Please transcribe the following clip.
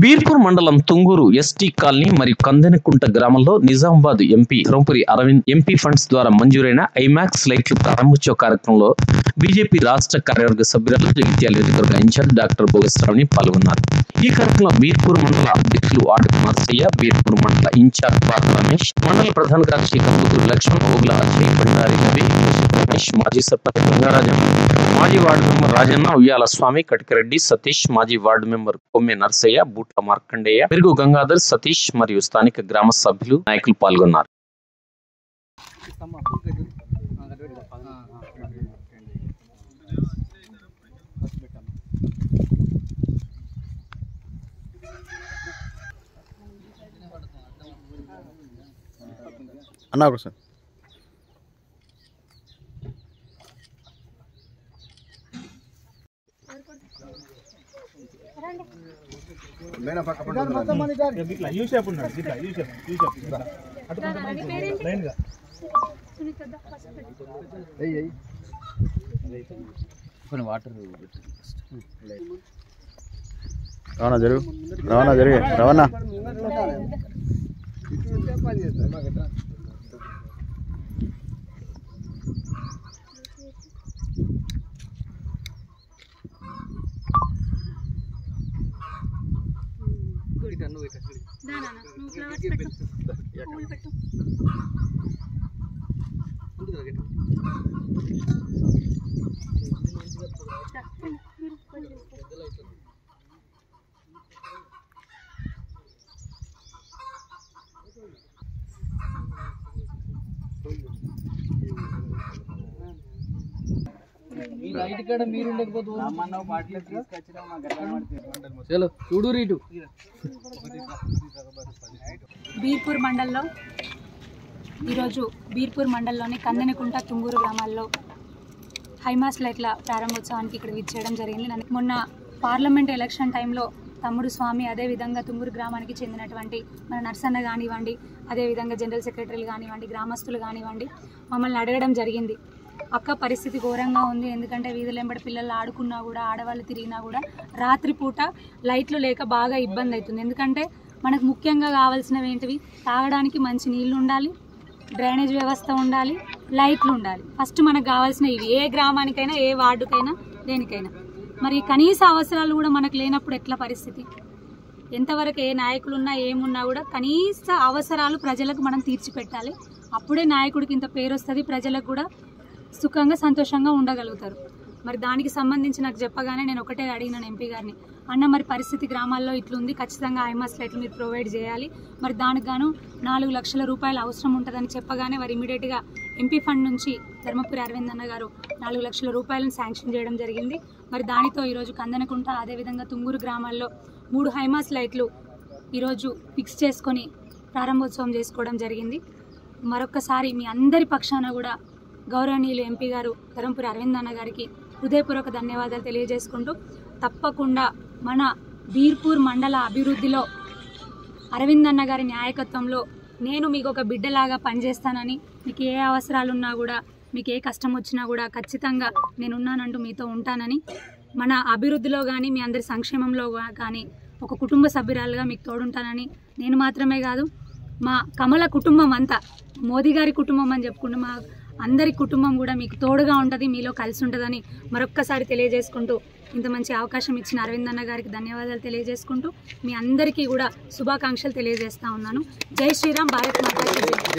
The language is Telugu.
బీర్పూర్ మండలం తుంగూరు ఎస్టీ కాలనీ మరియు కందెనకుంట గ్రామంలో Nizamabad MP Dharmapuri Arvind MP funds ద్వారా మంజూరైన ఐమాక్స్ లైట్లు ప్రారంభోత్సవ కార్యక్రమంలో బీజేపీ రాష్ట్ర కార్యవర్గ సభ్యురాలు జగిత్యాల నియోజకవర్గ ఇన్ఛార్జ్ డాక్టర్ భోగేశ్వరరావుని పాల్గొన్నారు. ఈ కార్యక్రమంలో బీర్పూర్ మండల అధ్యక్షులు ఆడపు నర్సయ్య, బీర్పూర్ మండల ఇన్ఛార్జ్ పాత రమేష్, మండల ప్రధాన కార్యదర్శి కందుకూరు లక్ష్మణ్, ఓగుల అజయ్, బండారి రవి, రమేష్, మాజీ సర్పంచ్ గంగారాజన్, మాజీ వార్డు మెంబర్ రాజన్న, ఉయ్యాల స్వామి, కటికరెడ్డి సతీష్, మాజీ వార్డు మెంబర్ కొమ్మె నర్సయ్య, బూట్ల మార్కండేయ, పెరుగు గంగాధర్, సతీష్ మరియు స్థానిక గ్రామ సభ్యులు నాయకులు పాల్గొన్నారు. అన్నా సార్ మేడం వాటర్ రవాణా జరుగు రవాణా జరిగే రవాణా బీర్పూర్ మండల్లో ఈరోజు బీర్పూర్ మండలంలోని కందెనకుంట తుంగూరు గ్రామాల్లో హైమాస్ లైట్ల ప్రారంభోత్సవానికి ఇక్కడ విచ్చేయడం జరిగింది. మొన్న పార్లమెంట్ ఎలక్షన్ టైంలో తమ్ముడు స్వామి, అదేవిధంగా తుంగూరు గ్రామానికి చెందినటువంటి మన నర్సన్న కానివ్వండి, అదేవిధంగా జనరల్ సెక్రటరీలు కానివ్వండి, గ్రామస్తులు కానివ్వండి, మమ్మల్ని అడగడం జరిగింది. అక్క పరిస్థితి ఘోరంగా ఉంది, ఎందుకంటే వీధులెంబడి పిల్లలు ఆడుకున్నా కూడా, ఆడవాళ్ళు తిరిగినా కూడా రాత్రిపూట లైట్లు లేక బాగా ఇబ్బంది అవుతుంది. ఎందుకంటే మనకు ముఖ్యంగా కావాల్సినవి ఏంటివి? తాగడానికి మంచి నీళ్లు ఉండాలి, డ్రైనేజ్ వ్యవస్థ ఉండాలి, లైట్లు ఉండాలి. ఫస్ట్ మనకు కావాల్సిన ఇవి, ఏ గ్రామానికైనా, ఏ వార్డుకైనా, దేనికైనా. మరి కనీస అవసరాలు కూడా మనకు లేనప్పుడు ఎట్లా పరిస్థితి? ఎంతవరకు ఏ నాయకులున్నా ఏమున్నా కూడా కనీస అవసరాలు ప్రజలకు మనం తీర్చిపెట్టాలి. అప్పుడే నాయకుడికి ఇంత పేరు వస్తుంది, ప్రజలకు కూడా సుఖంగా సంతోషంగా ఉండగలుగుతారు. మరి దానికి సంబంధించి నాకు చెప్పగానే నేను ఒకటే అడిగినాను ఎంపీ గారిని, అన్న మరి పరిస్థితి గ్రామాల్లో ఇట్లుంది, ఖచ్చితంగా ఐమాస్ లైట్లు మీరు ప్రొవైడ్ చేయాలి, మరి దానికి గాను 4 లక్షల రూపాయలు అవసరం ఉంటుందని చెప్పగానే వారు ఇమీడియట్గా ఎంపీ ఫండ్ నుంచి ధర్మపురి అరవింద్ అన్న గారు 4 లక్షల రూపాయలను శాంక్షన్ చేయడం జరిగింది. మరి దానితో ఈరోజు కందెనకుంట, అదేవిధంగా తుంగూరు గ్రామాల్లో 3 హైమాస్ లైట్లు ఈరోజు ఫిక్స్ చేసుకొని ప్రారంభోత్సవం చేసుకోవడం జరిగింది. మరొక్కసారి మీ అందరి పక్షాన కూడా గౌరవనీయులు ఎంపీ గారు ధర్మపురి అరవింద్ అన్న గారికి హృదయపూర్వక ధన్యవాదాలు తెలియజేసుకుంటూ, తప్పకుండా మన బీర్పూర్ మండల అభివృద్ధిలో అరవింద్ అన్న గారి నాయకత్వంలో నేను మీకు ఒక బిడ్డలాగా పనిచేస్తానని, మీకు ఏ అవసరాలున్నా కూడా, మీకు ఏ కష్టం వచ్చినా కూడా ఖచ్చితంగా నేనున్నానంటూ మీతో ఉంటానని, మన అభివృద్ధిలో కానీ, మీ అందరి సంక్షేమంలో కానీ ఒక కుటుంబ సభ్యురాలుగా మీకు తోడుంటానని, నేను మాత్రమే కాదు మా కమల కుటుంబం అంతా, మోదీ గారి కుటుంబం అని చెప్పుకుంటూ మా అందరి కుటుంబం కూడా మీకు తోడుగా ఉంటుంది, మీలో కలిసి ఉంటుందని మరొక్కసారి తెలియజేసుకుంటూ, ఇంత మంచి అవకాశం ఇచ్చిన అరవింద్ అన్న గారికి ధన్యవాదాలు తెలియజేసుకుంటూ, మీ అందరికీ కూడా శుభాకాంక్షలు తెలియజేస్తా ఉన్నాను. జై శ్రీరామ్, భారత్ మాతా కీ జై.